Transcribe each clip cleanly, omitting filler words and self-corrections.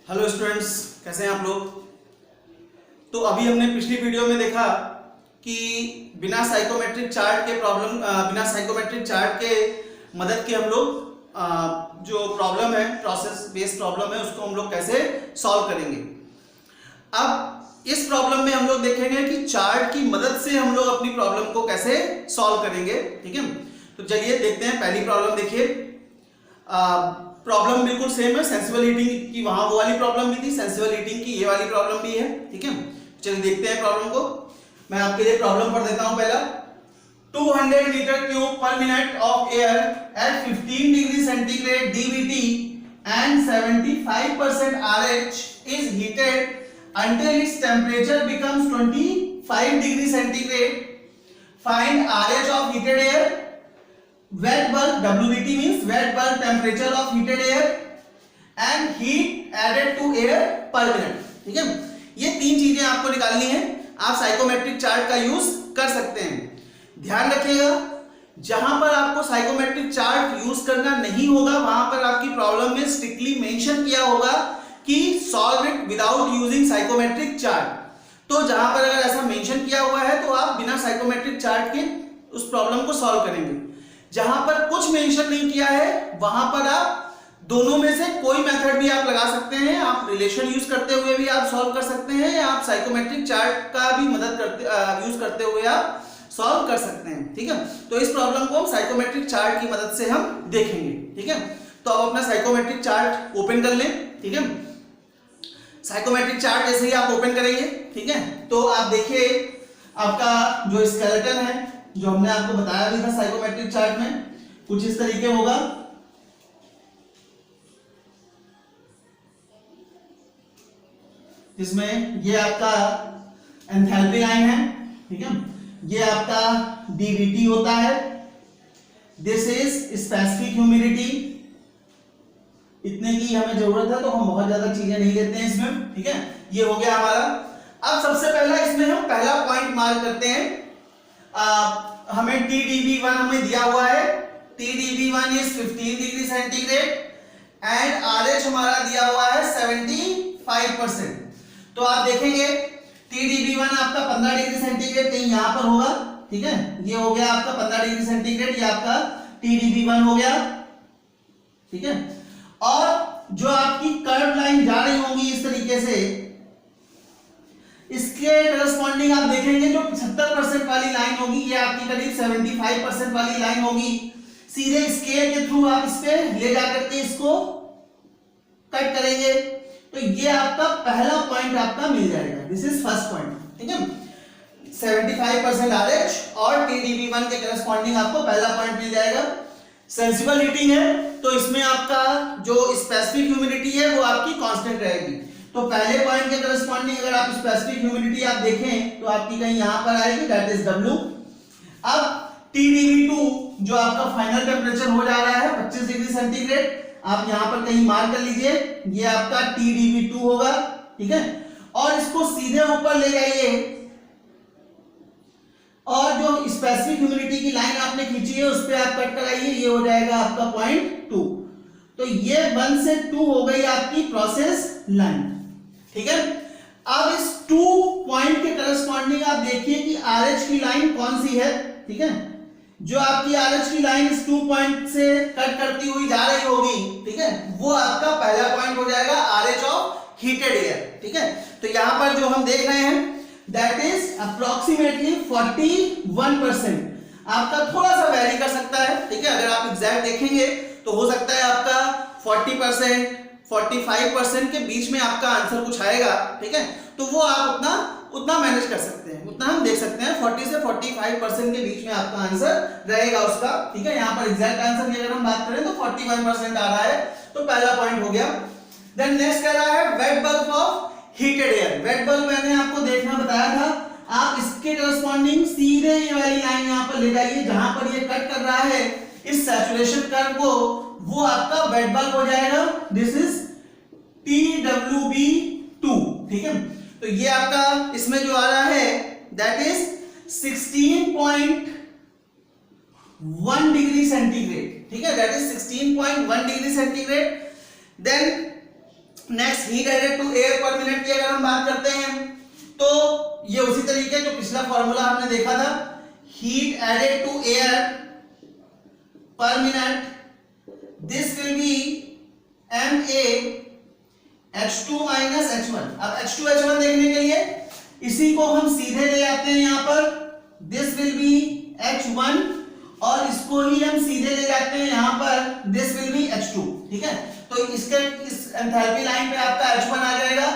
Hello students, कैसे हैं आप लोग। तो अभी हमने पिछली वीडियो में देखा कि बिना साइकोमेट्रिक चार्ट के मदद के हम लोग जो प्रॉब्लम है, प्रोसेस बेस्ड प्रॉब्लम है, उसको हम लोग कैसे सॉल्व करेंगे। अब इस प्रॉब्लम में हम लोग देखेंगे कि चार्ट की मदद से हम लोग अपनी प्रॉब्लम को कैसे सॉल्व करेंगे। ठीक है, तो चलिए देखते हैं। पहली प्रॉब्लम देखिए, प्रॉब्लम बिल्कुल सेम है। सेंसिबल हीटिंग की वहां वो वाली प्रॉब्लम भी थी, सेंसिबल हीटिंग की ये वाली प्रॉब्लम भी है। ठीक है, चलिए देखते हैं प्रॉब्लम को। मैं आपके लिए प्रॉब्लम पढ़ देता हूं। पहला, 200 meter cube per minute of air at 15 degree centigrade DVT and 75% RH is heated until its temperature becomes 25 degree centigrade. Find RH of heated air. Wet bulb, WBT means wet bulb temperature of heated air and heat added to air per minute. ठीक है, ये तीन चीजें आपको निकालनी है। आप psychometric chart का यूज कर सकते हैं। ध्यान रखिएगा, जहां पर आपको साइकोमेट्रिक चार्ट यूज करना नहीं होगा वहां पर आपकी प्रॉब्लम में स्ट्रिक्टली मेंशन किया होगा कि solve it without using psychrometric chart. तो जहां पर अगर ऐसा मेंशन किया हुआ है तो आप बिना साइकोमेट्रिक चार्ट के उस प्रॉब्लम को सॉल्व करेंगे। जहां पर कुछ मेंशन नहीं किया है वहां पर आप दोनों में से कोई मेथड भी आप लगा सकते हैं। आप रिलेशन यूज करते हुए भी आप सॉल्व कर सकते हैं, या आप साइकोमेट्रिक चार्ट का भी यूज करते हुए आप सॉल्व कर सकते हैं। ठीक है, तो इस प्रॉब्लम को हम साइकोमेट्रिक चार्ट की मदद से हम देखेंगे। ठीक है, तो अब अपना साइकोमेट्रिक चार्ट ओपन कर लें। ठीक है, साइकोमेट्रिक चार्ट जैसे ही आप ओपन करेंगे, ठीक है, तो आप देखिए आपका जो स्केलेटन है, जो हमने आपको बताया भी था साइकोमेट्रिक चार्ट में, कुछ इस तरीके होगा। इसमें ये आपका एंथैल्पी लाइन है। ठीक है, ये आपका DVT होता है। This is specific humidity. इतने की हमें जरूरत है तो हम बहुत ज्यादा चीजें नहीं लेते हैं इसमें। ठीक है, ये हो गया हमारा। अब सबसे पहला इसमें हम पहला पॉइंट मार्क करते हैं। हमें TdV1 हमें दिया हुआ है। TdV1 is 15 degree centigrade and RH हमारा दिया हुआ है 75%। तो आप देखेंगे TdV1 आपका 15 डिग्री सेंटीग्रेड कहीं यहां पर होगा। ठीक है, ये हो गया आपका 15 डिग्री सेंटीग्रेड, ये आपका TdV1 हो गया। ठीक है, और जो आपकी कर्व लाइन जा रही होंगी इस तरीके से, इसके करस्पॉन्डिंग आप देखेंगे जो 75% वाली लाइन होगी, ये आपकी करीब 75% वाली लाइन होगी। सीधे स्केल के थ्रू आप इस पे ले जाकर के इसको कट करेंगे तो ये आपका पहला पॉइंट आपका मिल जाएगा। This is first point. ठीक है, 75% RH और TdV1 के करस्पॉन्डिंग आपको पहला पॉइंट मिल जाएगा। सेंसिबल हीटिंग है तो इसमें आपका जो स्पेसिफिक ह्यूमिडिटी है वो आपकी कांस्टेंट रहेगी। तो पहले पॉइंट के करस्पॉन्डिंग अगर आप स्पेसिफिक ह्यूमिडिटी आप देखें तो आपकी कहीं यहां पर आएगी, दैट इज W। अब TdV2 जो आपका फाइनल टेम्परेचर हो जा रहा है 25 डिग्री सेंटीग्रेड, आप यहां पर कहीं मार्क कर लीजिए, ये आपका TdV2 होगा। ठीक है, और इसको सीधे ऊपर ले जाइए और जो स्पेसिफिक ह्यूमिडिटी की लाइन आपने खींची है उस पे आप कट कराइए, ये हो जाएगा आपका पॉइंट 2। तो ये 1 से 2 हो गई आपकी प्रोसेस लाइन। ठीक है, अब इस 2 पॉइंट के करस्पॉन्डिंग आप देखिए कि RH की लाइन कौन सी है। ठीक है, जो आपकी RH की लाइन इस 2 पॉइंट से कट करती हुई जा रही होगी, ठीक है, वो आपका पहला पॉइंट हो जाएगा RH ऑफ हीटेड एयर। ठीक है, तो यहां पर जो हम देख रहे हैं दैट इज अप्रोक्सीमेटली 41%। आपका थोड़ा सा वेरी कर सकता है। ठीक है, अगर आप एग्जैक्ट देखेंगे तो हो सकता है आपका 40% 45% के बीच में आपका आंसर कुछ आएगा। ठीक है, तो वो आप उतना मैनेज कर सकते हैं, उतना हम देख सकते हैं। 40 से 45% के बीच में आपका आंसर रहेगा उसका। ठीक है, यहाँ पर एग्जैक्ट आंसर की अगर हम बात करें तो 41% आ रहा है, तो पहला पॉइंट हो गया। देन नेक्स्ट कह रहा है wet bulb of heated air. Wet bulb मैंने आपको देखना बताया था। आप इसके करस्पॉन्डिंग सीधे ये वाली लाइन यहाँ पर ले जाइए, जहां पर ये कट कर रहा है इस सैचुरेशन कर्व को, वो आपका वेट बल्ब हो जाएगा। This is TWB2। ठीक है, तो ये आपका इसमें जो आ रहा है दैट इज 16.1 डिग्री सेंटीग्रेड। ठीक है, that is 16.1 degree centigrade. Then next heat added to air per minute की अगर हम बात करते हैं तो ये उसी तरीके जो पिछला फॉर्मूला आपने देखा था, heat added to air per minute, this will be MA H2 minus H1। अब H2 H1 देखने के लिए इसी को हम सीधे ले आते हैं यहां पर, दिस विल बी H1 और इसको ही हम सीधे ले जाते हैं यहां पर, दिस विल बी H2। ठीक है, तो इसके इस एंथैल्पी लाइन पे आपका H1 आ जाएगा।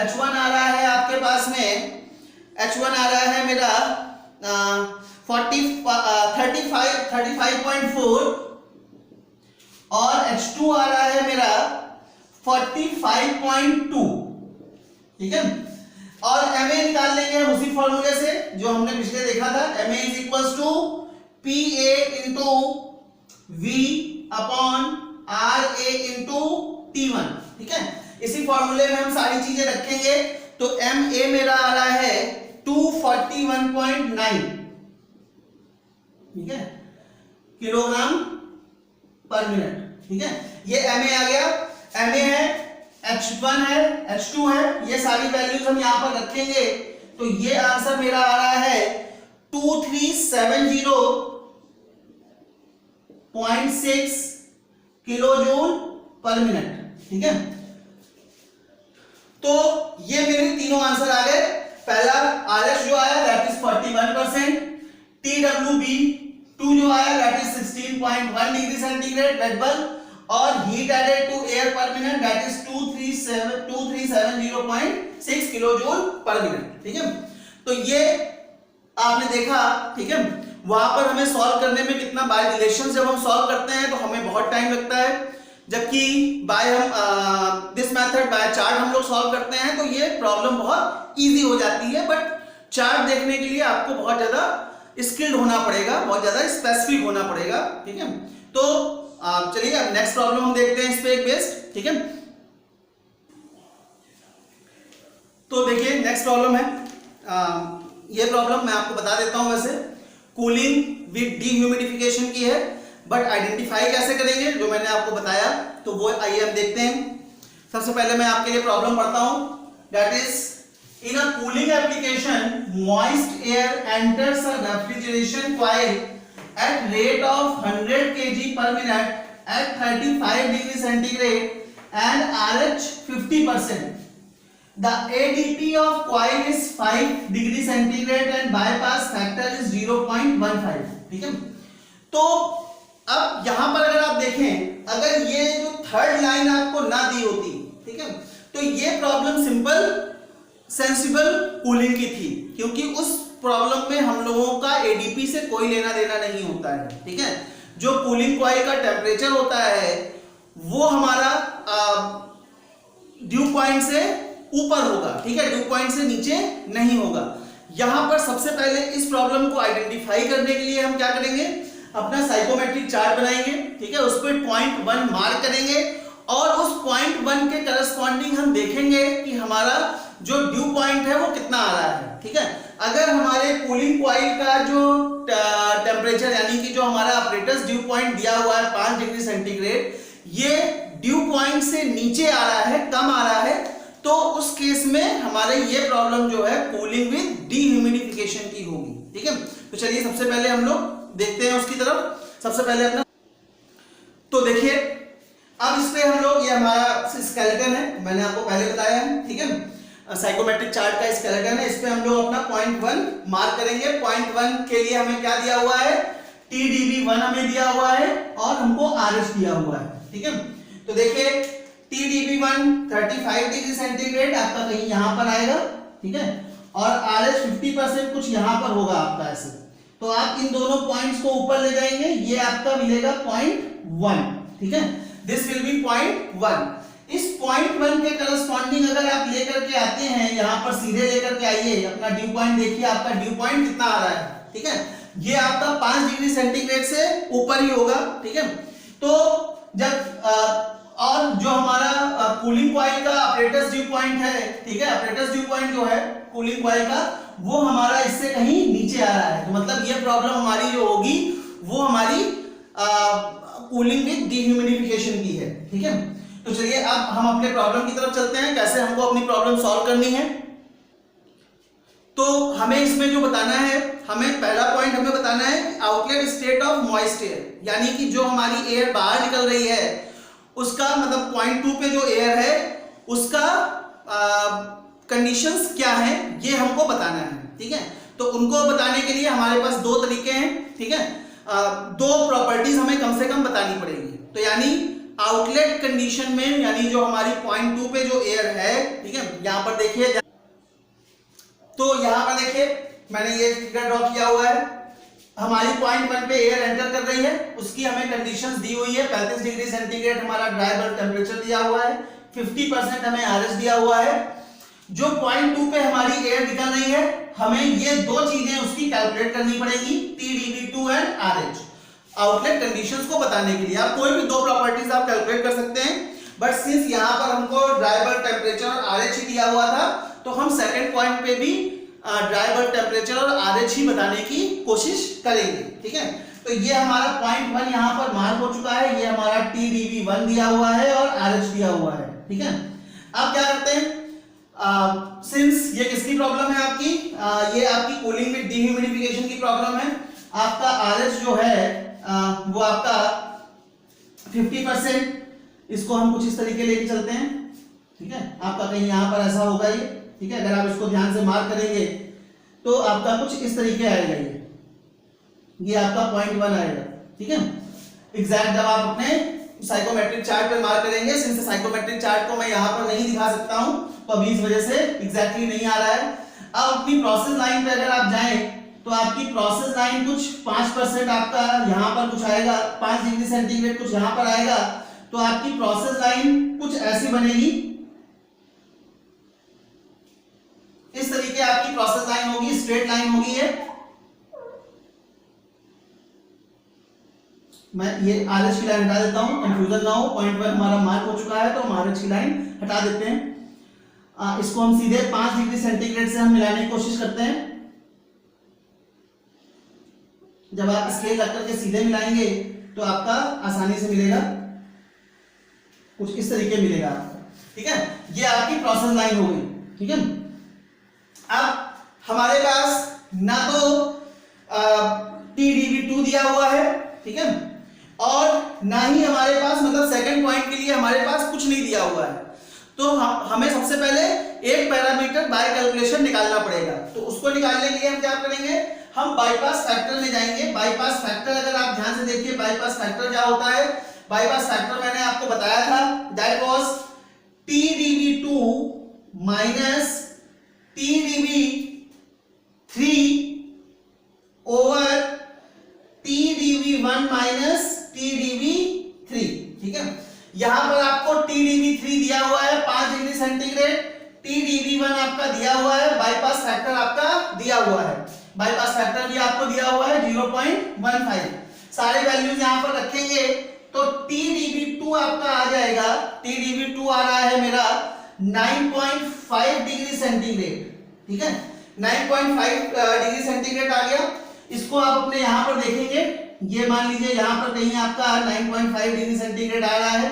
H1 आ रहा है आपके पास में, H1 आ रहा है मेरा 35.4 और H2 आ रहा है मेरा 45.2। ठीक है, और MA निकाल लेंगे हम उसी फॉर्मूले से जो हमने पिछले देखा था, MA is equals to PA into V upon RA into T1। ठीक है, इसी फॉर्मूले में हम सारी चीजें रखेंगे, तो MA मेरा आ रहा है 241.9। ठीक है, किलोग्राम पर मिनट। ठीक है, ये MA आ गया, MA है, H1 है, H2 है, ये सारी वैल्यूज हम यहां पर रखेंगे, तो ये आंसर मेरा आ रहा है 2370.6 किलो जूल पर मिनट। ठीक है, तो ये मेरे तीनों आंसर आ गए। पहला RS जो आया दैट इज 41%, TWB2 जो आया that is 16.1 degree centigrade wet bulb, और heat added to air per minute that is 2370.6 kilo joule per minute. ठीक है, तो ये आपने देखा। ठीक है, वहां पर हमें सॉल्व करने में कितना, बाय रिलेशन जब हम सॉल्व करते हैं तो हमें बहुत टाइम लगता है, जबकि बाय हम दिस मेथड बाय चार्ट हम लोग सॉल्व करते हैं तो ये प्रॉब्लम बहुत इजी हो जाती है। बट चार्ट देखने के लिए आपको बहुत ज्यादा स्किल्ड होना पड़ेगा, बहुत ज्यादा स्पेसिफिक होना पड़ेगा। ठीक है, तो चलिए अब नेक्स्ट प्रॉब्लम हम देखते हैं इस पे एक बेस्ड। ठीक है, तो देखिए नेक्स्ट प्रॉब्लम है, ये प्रॉब्लम मैं आपको बता देता हूं, वैसे कूलिंग विद डीह्यूमिडिफिकेशन की है, बट आइडेंटिफाई कैसे करेंगे जो मैंने आपको बताया, तो वो आइए हम देखते हैं। सबसे पहले मैं आपके लिए प्रॉब्लम पढ़ता हूं, that is in a cooling application moist air enters a refrigeration coil at rate of 100 kg per minute at 35 degree centigrade and RH 50%. The ADP of coil is 5 degree centigrade and bypass factor is 0.15. ठीक है, तो अब यहां पर अगर आप देखें, अगर ये जो थर्ड लाइन आपको ना दी होती, ठीक है, तो ये प्रॉब्लम सिंपल सेंसिबल कूलिंग की थी, क्योंकि उस प्रॉब्लम में हम लोगों का एडीपी से कोई लेना देना नहीं होता है। ठीक है, जो कूलिंग कॉइल का टेम्परेचर होता है वो हमारा ड्यू पॉइंट से ऊपर होगा। ठीक है, ड्यू पॉइंट से नीचे नहीं होगा। यहां पर सबसे पहले इस प्रॉब्लम को आइडेंटिफाई करने के लिए हम क्या करेंगे, अपना साइकोमेट्रिक चार्ट बनाएंगे। ठीक है, उस पर 0.1 मार्क करेंगे और उस 0.1 के करस्पॉन्डिंग हम देखेंगे कि हमारा जो ड्यू पॉइंट है वो कितना आ रहा है। ठीक है, अगर हमारे कूलिंग कॉइल का जो टेम्परेचर यानी कि जो हमारा ऑपरेटर्स ड्यू पॉइंट दिया हुआ है 5 डिग्री सेंटीग्रेड, ये ड्यू पॉइंट से नीचे आ रहा है, कम आ रहा है, तो उस केस में हमारे ये प्रॉब्लम जो है कूलिंग विद डीह्यूमिडिफिकेशन की होगी। ठीक है, तो चलिए सबसे पहले हम लोग देखते हैं उसकी तरफ। सबसे पहले अपना, तो देखिए अब इस पे हम लोग, ये हमारा स्केलेटन है, मैंने आपको पहले बताया है। ठीक है, साइकोमेट्रिक चार्ट का स्केलेटन है, इस पे हम लोग अपना 0.1 मार्क करेंगे। 0.1 के लिए हमें क्या दिया हुआ है, TDB1 हमें दिया हुआ है और हमको RH दिया हुआ है। ठीक है, तो देखिए TDB1 35 डिग्री सेंटीग्रेड आपका कहीं यहां पर आएगा। ठीक है, और RH 50% कुछ यहां पर होगा आपका ऐसे, तो आप इन दोनों पॉइंट्स को ऊपर ले जाएंगे, ये आपका मिलेगा 0.1। ठीक है, दिस विल बी 0.1। इस 0.1 के करस्पॉन्डिंग अगर आप लेकर के आते हैं, यहां पर सीधे लेकर के आइए, अपना ड्यू पॉइंट देखिए, आपका ड्यू पॉइंट कितना आ रहा है। ठीक है, ये आपका 5 डिग्री सेंटीग्रेड से ऊपर ही होगा। ठीक है, तो जब और जो हमारा कूलिंग कॉइल का ऑपरेटर्स ड्यू पॉइंट है, ठीक है, ऑपरेटर्स ड्यू पॉइंट जो है कूलिंग कॉइल का, वो हमारा इससे कहीं नीचे आ रहा है, तो मतलब ये प्रॉब्लम हमारी जो होगी वो हमारी कूलिंग विद डीह्यूमिडिफिकेशन की है। ठीक है, तो तो चलिए अब हम अपने प्रॉब्लम की तरफ चलते हैं, कैसे हमको अपनी प्रॉब्लम सॉल्व करनी है। तो हमें इसमें जो बताना है, हमें पहला पॉइंट हमें बताना है outlet state of moist air, यानी कि जो हमारी एयर बाहर निकल रही है उसका मतलब पॉइंट 2 पे जो एयर है उसका कंडीशंस क्या है ये हमको बताना है, ठीक है। तो उनको बताने के लिए हमारे पास दो तरीके हैं, ठीक है। दो प्रॉपर्टीज हमें कम से कम बतानी पड़ेगी। तो यानी आउटलेट कंडीशन में, यानी जो हमारी पॉइंट 2 पे जो एयर है, ठीक है, यहां पर देखिए, तो यहां पर देखिए मैंने ये फिगर ड्रॉ किया हुआ है। हमारी पॉइंट 1 पे एयर एंटर कर रही है, उसकी हमें कंडीशंस दी हुई है। 35 डिग्री सेंटीग्रेड हमारा ड्राई बल्ब टेम्परेचर दिया हुआ है, 50% हमें आरएच दिया हुआ है। जो पॉइंट 2 पे हमारी एयर निकल रही है, हमें ये दो चीजें उसकी कैलकुलेट करनी पड़ेगी, TdV2 and RH, outlet conditions को बताने के लिए। आप कोई भी दो प्रॉपर्टीज आप कैलकुलेट कर सकते हैं, बट सिंस यहां पर हमको ड्राई बल्ब टेम्परेचर और RH ही दिया हुआ था, तो हम सेकंड पॉइंट पे भी ड्राई बल्ब टेम्परेचर और RH ही बताने की कोशिश करेंगे, ठीक है। तो ये हमारा पॉइंट 1 यहां पर मार्क हो चुका है, ये हमारा TdV1 दिया हुआ है और RH दिया हुआ है, ठीक है। अब क्या करते हैं, सिंस ये किसकी प्रॉब्लम है आपकी, ये आपकी कूलिंग में डिह्यूमिडिफिकेशन की प्रॉब्लम है। आपका RH जो है वो आपका 50%, इसको हम कुछ इस तरीके लेके चलते हैं, ठीक है। आपका कहीं यहां पर ऐसा होगा ये, ठीक है। अगर आप इसको ध्यान से मार्क करेंगे तो आपका कुछ इस तरीके आएगा, ये आपका पॉइंट 1 आएगा, ठीक है। एग्जैक्ट जब आप अपने साइकोमेट्रिक चार्ट पे मार्क करेंगे, सिंस साइकोमेट्रिक चार्ट को मैं यहां पर नहीं दिखा सकता हूं, तो अभी इस वजह से एग्जैक्टली नहीं आ रहा है। अब अपनी प्रोसेस लाइन पे अगर आप जाएं तो आपकी प्रोसेस लाइन कुछ 5% आपका यहां पर कुछ आएगा, 5 डिग्री सेंटीग्रेड कुछ यहां पर आएगा, तो आपकी प्रोसेस लाइन कुछ ऐसी बनेगी, इस तरीके आपकी प्रोसेस लाइन होगी, स्ट्रेट लाइन होगी ये। मैं ये RH की लाइन हटा देता हूं, कंफ्यूजन ना हो। पॉइंट 1 हमारा मार्क हो चुका है, तो हम RH की लाइन हटा देते हैं। इसको हम सीधे 5 डिग्री सेंटीग्रेड से हम मिलाने की कोशिश करते हैं। जब आप स्केल रख करके सीधे मिलाएंगे तो आपका आसानी से मिलेगा, कुछ इस तरीके मिलेगा आपको, ठीक है। ये आपकी प्रोसेस लाइन हो गई, ठीक है। अब हमारे पास ना तो TdV2 दिया हुआ है, ठीक है, और ना ही हमारे पास मतलब सेकंड पॉइंट के लिए हमारे पास कुछ नहीं दिया हुआ है। तो हमें सबसे पहले एक पैरामीटर बाय कैलकुलेशन निकालना पड़ेगा। तो उसको निकालने के लिए हम क्या करेंगे, हम बाईपास फैक्टर में जाएंगे। बाईपास फैक्टर अगर आप ध्यान से देखिए, बाईपास फैक्टर क्या होता है। बाईपास फैक्टर मैंने आपको बताया था, that was TdV2 minus TdV3 over TdV1 minus TdV3, ठीक है। यहां पर आपको TdV3 दिया हुआ है 5 डिग्री सेंटीग्रेड, TdV1 आपका दिया हुआ है, बाईपास फैक्टर आपका दिया हुआ है, बाईपास फैक्टर भी आपको दिया हुआ है 0.15। सारे वैल्यूज यहां पर रखेंगे तो TdV2 आपका आ जाएगा, TdV2 आ रहा है मेरा 9.5 डिग्री सेंटीग्रेड, ठीक है। 9.5 डिग्री सेंटीग्रेड आ गया। इसको आप अपने यहां पर देखेंगे, ये मान लीजिए यहां पर कहीं आपका 9.5 डिग्री सेंटीग्रेड आ रहा है,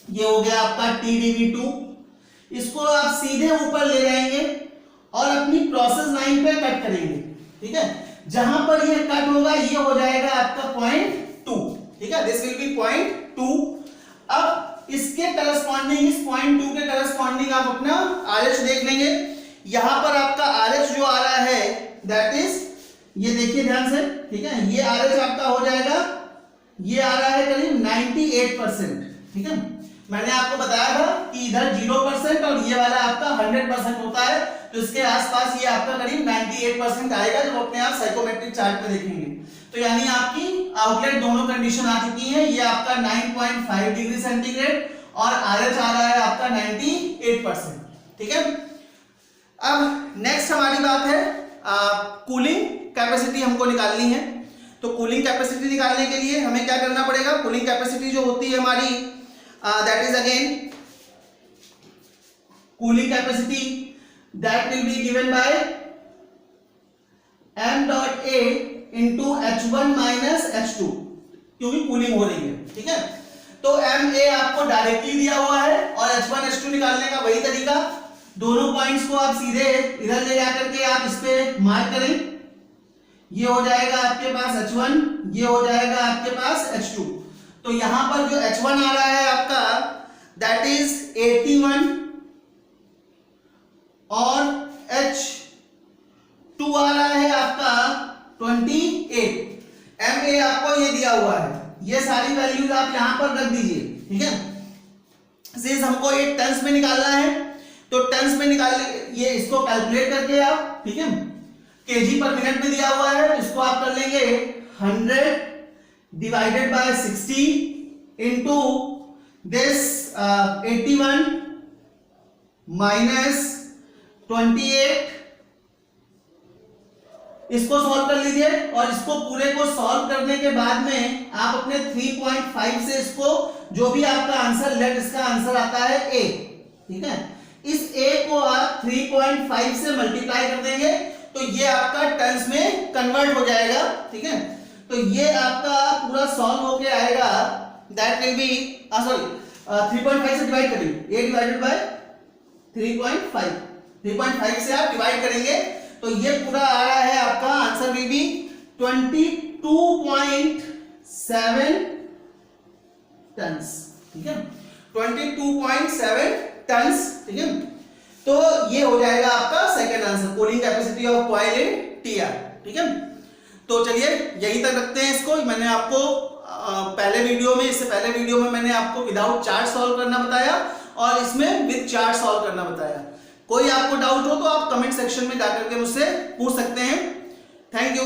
ये हो गया आपका TdV2। इसको आप सीधे ऊपर ले जाएंगे और अपनी प्रोसेस लाइन पे कट करेंगे, ठीक है। जहां पर ये कट होगा ये हो जाएगा आपका पॉइंट 2, ठीक है, दिस विल बी पॉइंट 2। अब इसके करस्पॉन्डिंग, इस पॉइंट 2 के करस्पॉन्डिंग आप अपना RH देख लेंगे। यहां पर आपका RH जो आ रहा है दैट इज, ये देखिए ध्यान से, ठीक है, ये RH आपका हो जाएगा, ये आ रहा है करीब 98%, ठीक है। मैंने आपको बताया था कि इधर 0% और ये वाला आपका 100% होता है, तो इसके आसपास ये आपका करीब 98% आएगा जब अपने आप साइकोमेट्रिक चार्ट पे देखेंगे। तो यानी आपकी आउटलेट दोनों कंडीशन आ चुकी है, ये आपका 9.5 डिग्री सेंटीग्रेड और RH आ रहा है आपका 98%, ठीक है। अब नेक्स्ट हमारी बात है कूलिंग कैपेसिटी हमको निकालनी है। तो कूलिंग कैपेसिटी निकालने के लिए हमें क्या करना पड़ेगा, कूलिंग कैपेसिटी जो होती है हमारी that is again cooling capacity that will be given by m.A into H1 minus H2, क्योंकि कूलिंग हो रही है, ठीक है। तो MA आपको डायरेक्टली दिया हुआ है और H1 H2 निकालने का वही तरीका, दोनों पॉइंट्स को आप सीधे इधर ले जाकर के आप इस पे मार्क करें। ये हो जाएगा आपके पास H1, ये हो जाएगा आपके पास H2। तो यहां पर जो H1 आ रहा है आपका दैट इज 81 और H2 आ रहा है आपका 28। MA आपको ये दिया हुआ है, ये सारी वैल्यूज आप यहां पर रख दीजिए, ठीक है। सिंस हमको ये टन्स में निकालना है तो टन्स में निकाल ये इसको कैलकुलेट करके आप, ठीक है, केजी पर मिनट में दिया हुआ है, इसको आप कर लेंगे 100 divided by 60 into this 81 minus 28। इसको सॉल्व कर लीजिए और इसको पूरे को सॉल्व करने के बाद में आप अपने 3.5 से इसको जो भी आपका आंसर लेट, इसका आंसर आता है A, ठीक है। इस A को आप 3.5 से मल्टीप्लाई कर देंगे तो ये आपका टन्स में कन्वर्ट हो जाएगा, ठीक है। तो ये आपका पूरा सॉल्व होके आएगा, दैट विल बी सॉरी 3.5 से डिवाइड करेंगे, A डिवाइडेड बाय 3.5 से आप डिवाइड करेंगे तो ये पूरा आ रहा है आपका आंसर विल बी 22.7 टन्स, ठीक है, 22.7 टन्स, ठीक है। तो ये हो जाएगा आपका second answer, cooling capacity of coil in TR, ठीक है। तो चलिए यही तक रखते हैं इसको। मैंने आपको इससे पहले वीडियो में मैंने आपको विदाउट चार्ट सॉल्व करना बताया और इसमें विद चार्ट सॉल्व करना बताया। कोई आपको डाउट हो तो आप कमेंट सेक्शन में जाकर के मुझसे पूछ सकते हैं। Thank you.